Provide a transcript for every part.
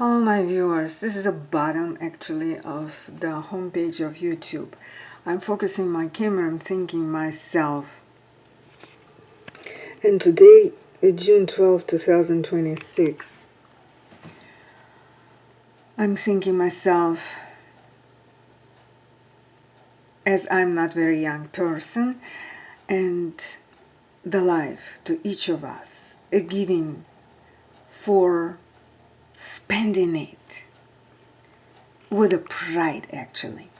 Hello my viewers, this is the bottom actually of the homepage of YouTube. I'm focusing my camera, I'm thinking myself. And today, June 12, 2026, I'm thinking myself, as I'm not very young person, and the life to each of us, a giving for spending it with a pride actually.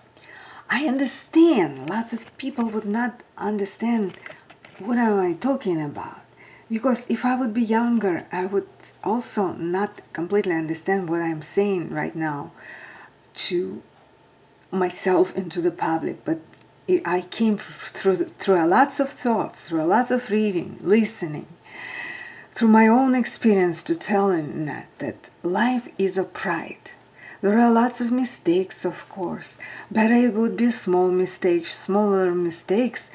I understand lots of people would not understand what am I talking about, because if I would be younger I would also not completely understand what I'm saying right now to myself and to the public. But I came through a lots of thoughts, through a lots of reading, listening, through my own experience to telling that life is a pride. There are lots of mistakes, of course, but it would be small mistakes, smaller mistakes,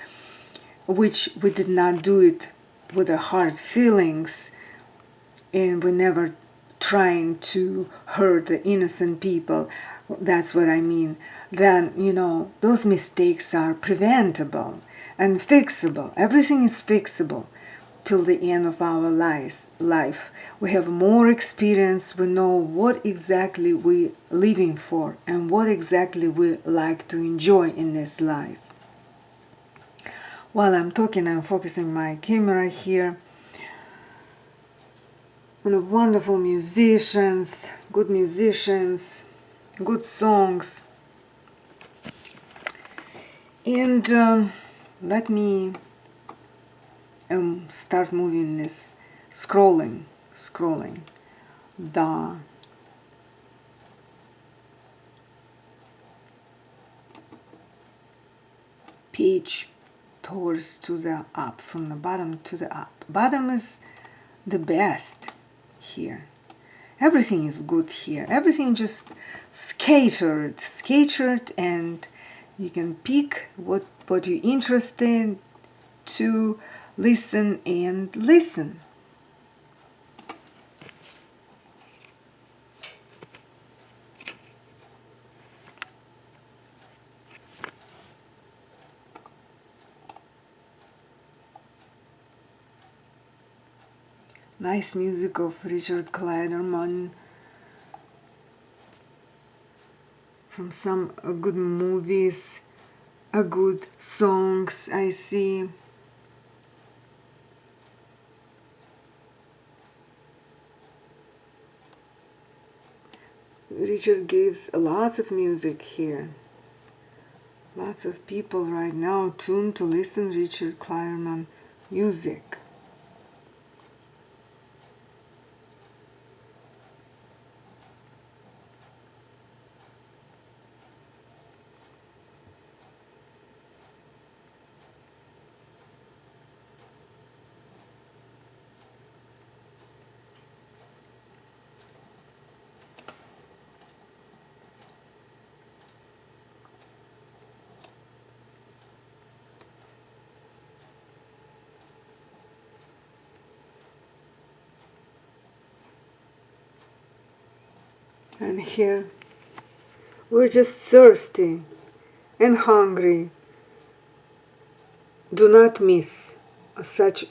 which we did not do it with the hard feelings, and we never trying to hurt the innocent people. That's what I mean. Then, those mistakes are preventable and fixable. Everything is fixable till the end of our life. We have more experience, we know what exactly we're living for and what exactly we like to enjoy in this life. While I'm talking, I'm focusing my camera here on the wonderful musicians, good songs. And let me start moving this, scrolling the page towards to the up, from the bottom to the up. Bottom is the best here. Everything is good here. Everything just scattered, and you can pick what you're interested in to listen and listen. Nice music of Richard Clayderman from some good movies, good songs I see. Richard gives lots of music here. Lots of people right now tuned to listen Richard Clayderman music. And here we're just thirsty and hungry. Do not miss such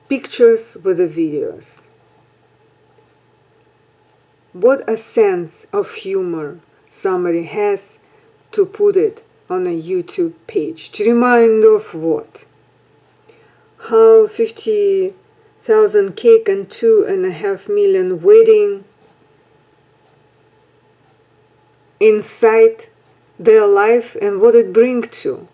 pictures with the videos. What a sense of humor somebody has to put it on a YouTube page. To remind of what? How 50,000 cake and 2.5 million wedding inside their life, and what it brings to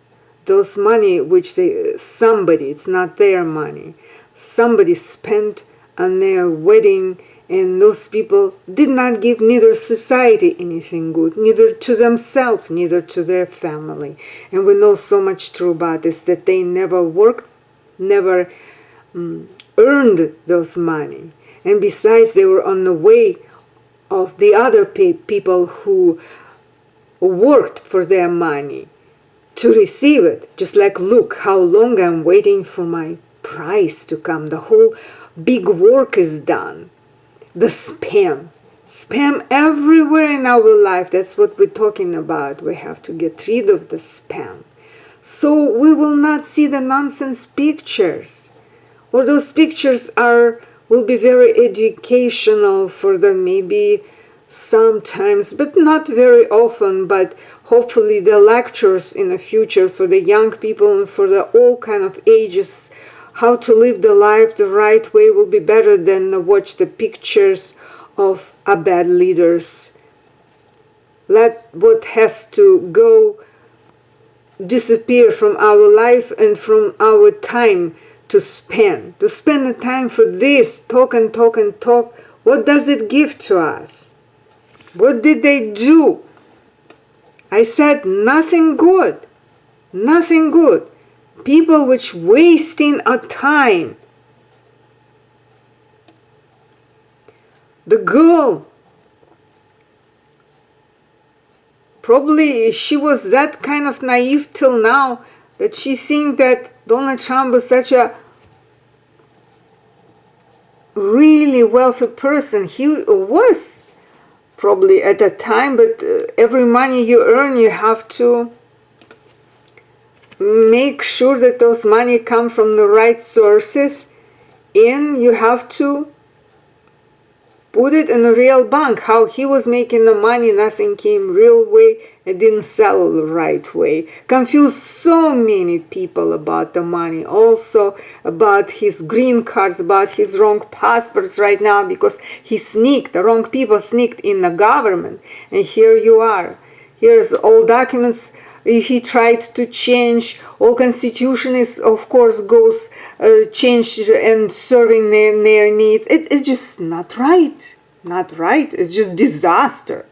those money which somebody, it's not their money, somebody spent on their wedding, and those people did not give neither society anything good, neither to themselves, neither to their family. And we know so much true about this, that they never worked, never earned those money, and besides they were on the way of the other people who worked for their money to receive it. Just like, look how long I'm waiting for my price to come. The whole big work is done. The spam. Spam everywhere in our life. That's what we're talking about. We have to get rid of the spam. So we will not see the nonsense pictures. Or those pictures will be very educational for them, maybe sometimes, but not very often. But hopefully the lectures in the future for the young people and for the all kind of ages, how to live the life the right way, will be better than watch the pictures of bad leaders. Let what has to go disappear from our life and from our time to spend the time for this, talk and talk and talk. What does it give to us? What did they do? I said nothing good. Nothing good. People which wasting a time. The girl, probably she was that kind of naive till now that she think that Donald Trump was such a really wealthy person. He was probably at that time, but every money you earn, you have to make sure that those money come from the right sources, and you have to put it in a real bank. How he was making the money, nothing came real way, it didn't sell the right way. Confused so many people about the money, also about his green cards, about his wrong passports right now, because the wrong people sneaked in the government. And here you are, here's all documents he tried to change. All constitution is, of course, goes changed and serving their needs. It's just not right. Not right. It's just disaster.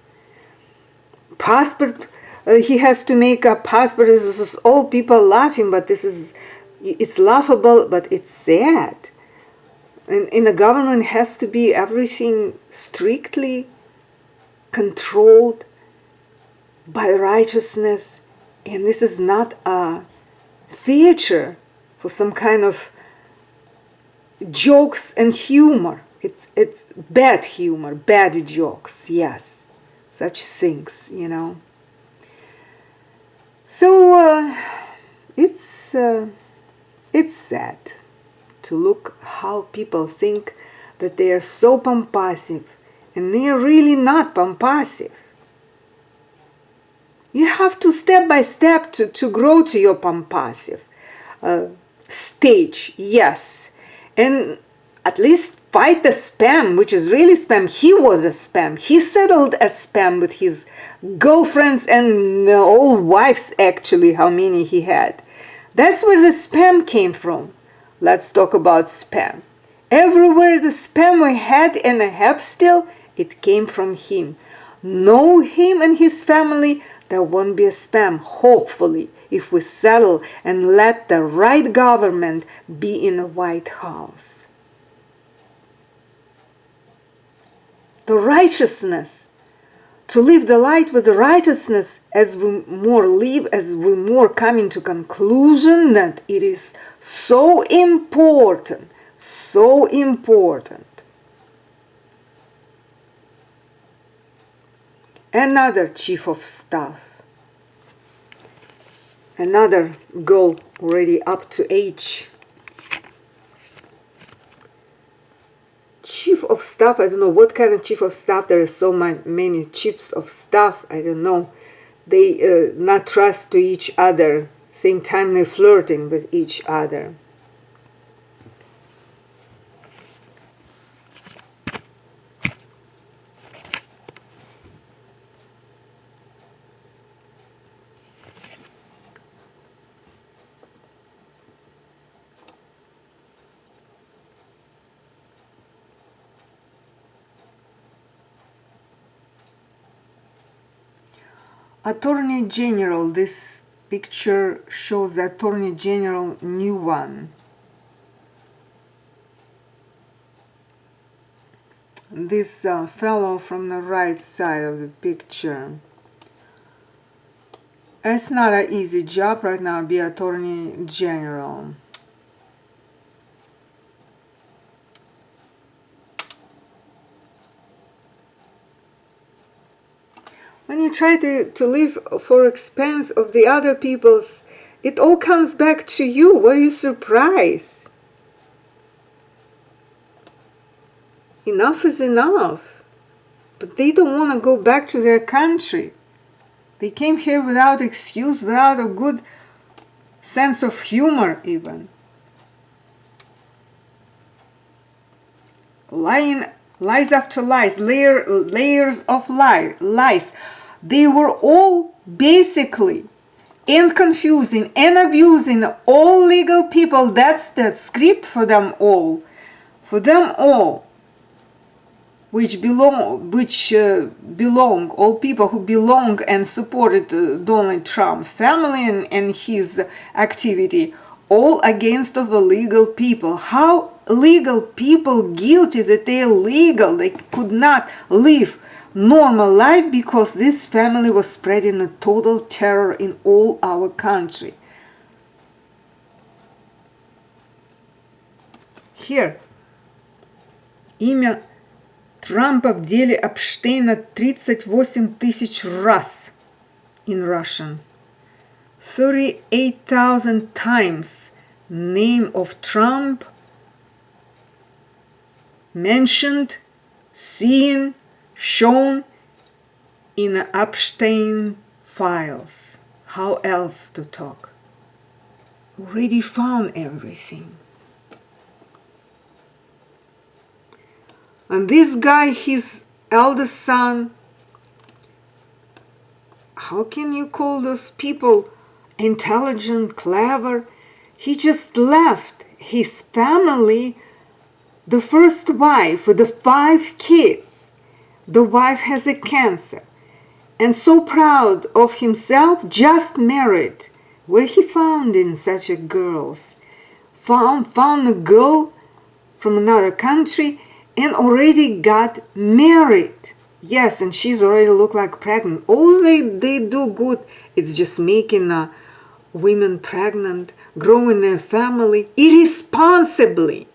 Passport, he has to make a passport. This is all people laughing, but it's laughable, but it's sad. And in the government has to be everything strictly controlled by righteousness. And this is not a theater for some kind of jokes and humor. It's bad humor, bad jokes, yes. Such things, you know. So it's sad to look how people think that they are so pompassive, and they are really not pompassive. You have to step by step to grow to your pompassive stage, yes. And at least fight the spam, which is really spam. He was a spam. He settled as spam with his girlfriends and old wives, actually, how many he had. That's where the spam came from. Let's talk about spam. Everywhere the spam we had and I have still, it came from him. Know him and his family, there won't be a spam, hopefully, if we settle and let the right government be in the White House. The righteousness, to live the light with the righteousness, as we more live, as we more come into conclusion that it is so important, so important. Another chief of staff, another girl already up to age. Chief of staff, I don't know what kind of chief of staff. There are so many chiefs of staff, I don't know. They not trust to each other, same time they're flirting with each other. Attorney General, this picture shows the Attorney General, new one. This fellow from the right side of the picture. It's not an easy job right now, be Attorney General. When you try to live for expense of the other people's, it all comes back to you. Were you surprised? Enough is enough. But they don't want to go back to their country. They came here without excuse, without a good sense of humor even. Lying, lies after lies, layers of lies. They were all basically and confusing and abusing all legal people. That's the script for them all. For them all. Which belong, all people who belong and supported Donald Trump family and his activity, all against of the legal people. How legal people guilty that they are legal, they could not live normal life because this family was spreading a total terror in all our country. Here, имя Трампа в деле Эпштейна 38 тысяч раз in Russian. 38,000 times name of Trump mentioned, seen, shown in Epstein files. How else to talk? Already found everything. And this guy, his eldest son, how can you call those people intelligent, clever? He just left his family, the first wife with the 5 kids. The wife has a cancer. And so proud of himself, just married. Where he found in such a girls? Found a girl from another country and already got married. Yes, and she's already look like pregnant. All they do good, it's just making women pregnant, growing their family irresponsibly.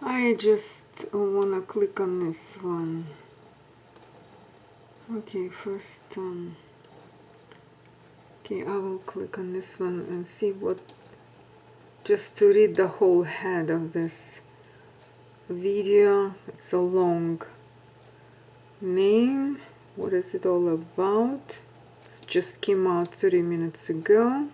I just wanna click on this one. Okay, first Okay, I will click on this one and see what, just to read the whole head of this video. It's a long name. What is it all about? It just came out 30 minutes ago.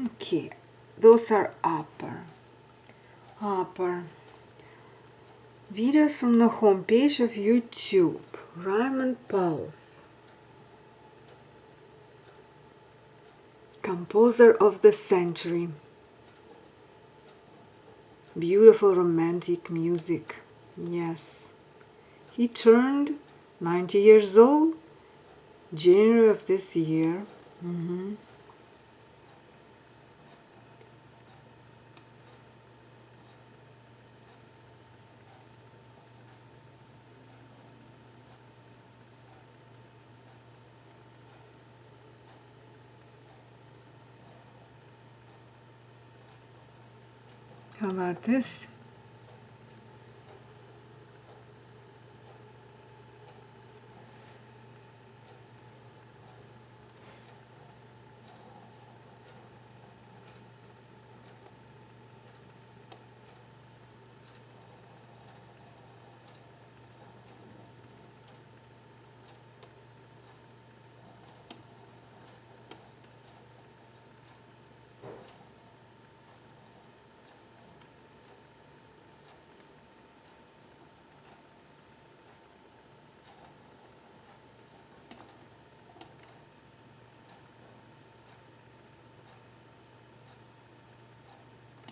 Okay, those are upper videos from the homepage of YouTube. Raymond Pulse, composer of the century. Beautiful romantic music. Yes, he turned 90 years old January of this year. How about this?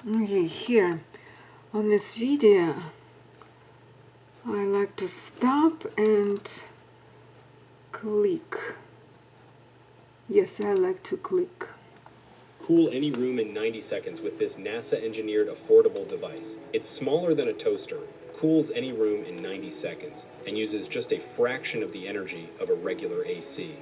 Okay, here on this video I like to stop and click. Yes, I like to click. Cool any room in 90 seconds with this NASA-engineered affordable device. It's smaller than a toaster, cools any room in 90 seconds, and uses just a fraction of the energy of a regular AC.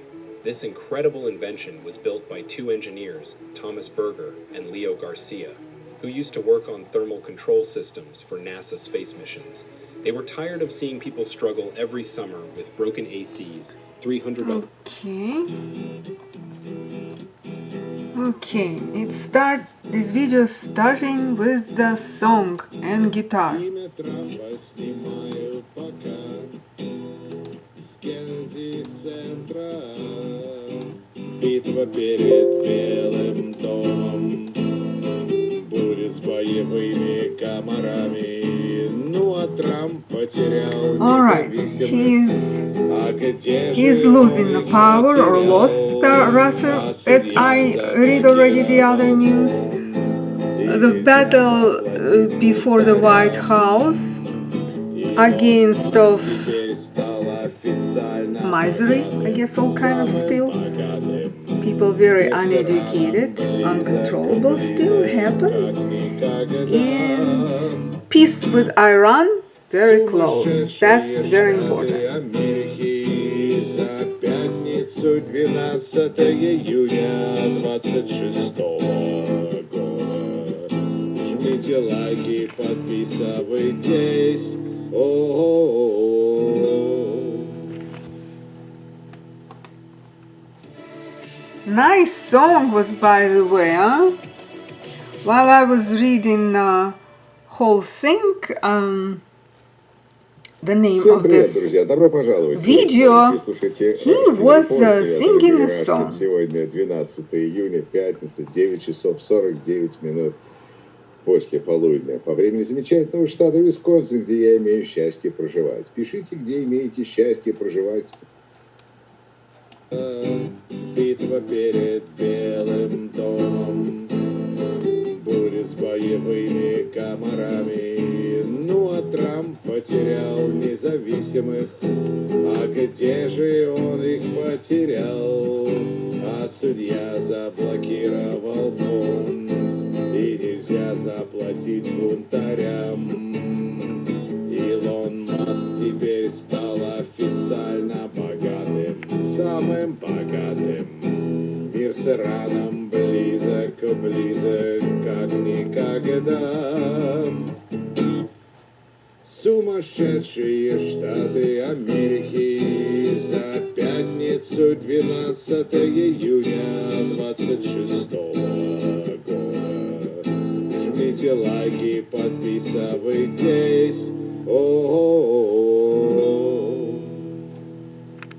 This incredible invention was built by two engineers, Thomas Berger and Leo Garcia, who used to work on thermal control systems for NASA space missions. They were tired of seeing people struggle every summer with broken ACs, 300... Okay, this video starting with the song and guitar. Битва перед Белым домом будет с боевыми комарами. Ну а Трамп потерял he's losing the power, or lost rather, as I read already the other news. The battle before the White House against of misery, I guess, all kind of still. People very uneducated, uncontrollable, still happen. And peace with Iran, very close. That's very important. 12 июня 26 года. Жмите лайки, подписывайтесь. Nice song was, by the way, huh? While I was reading the whole thing, the name of this video, he was singing a song. Сегодня 12 июня, пятница, 9 часов 49 минут после полудня. По времени замечательного штата Висконсин, где я имею счастье проживать. Пишите, где имеете счастье проживать. Битва перед Белым домом будет с боевыми комарами. Ну а Трамп потерял независимых. А где же он их потерял? А судья заблокировал фонд. И нельзя заплатить бунтарям. Илон Маск теперь стал официально богатым, самым богатым. Мир с Ираном близок, как никогда. никогда. Сумасшедшие Штаты Америки за пятницу 12 июня 26 года. Жмите лайки, подписывайтесь. О,